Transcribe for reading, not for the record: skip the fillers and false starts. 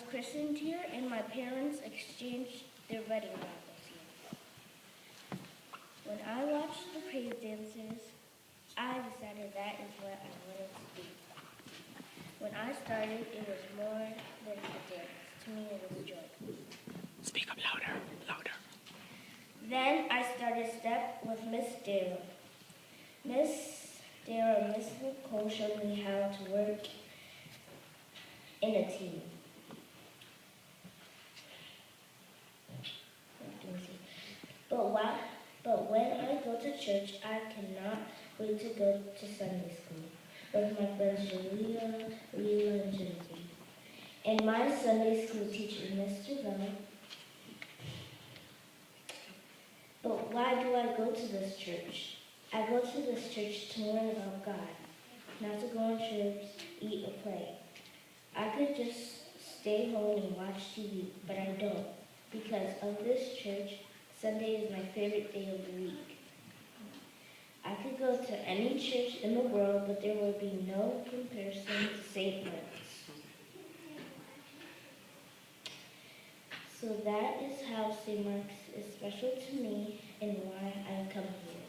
christened here, and my parents exchanged their wedding vows here. When I watched the praise dancers, I decided that is what I wanted to do. When I started, it was more than a dance. To me, it was joy. Speak up louder, louder. Then I started step with Miss Dara. Miss Dara and Miss Nicole showed me how to work in a team. But when I go to church, I cannot wait to go to Sunday school with my friends Julia, Leela, and Genevieve. And my Sunday school teacher, Mr. Vella. But why do I go to this church? I go to this church to learn about God, not to go on trips, eat, or play. I could just stay home and watch TV, but I don't. Because of this church, Sunday is my favorite day of the week. I could go to any church in the world, but there will be no comparison to St. Mark's. So that is how St. Mark's is special to me and why I come here.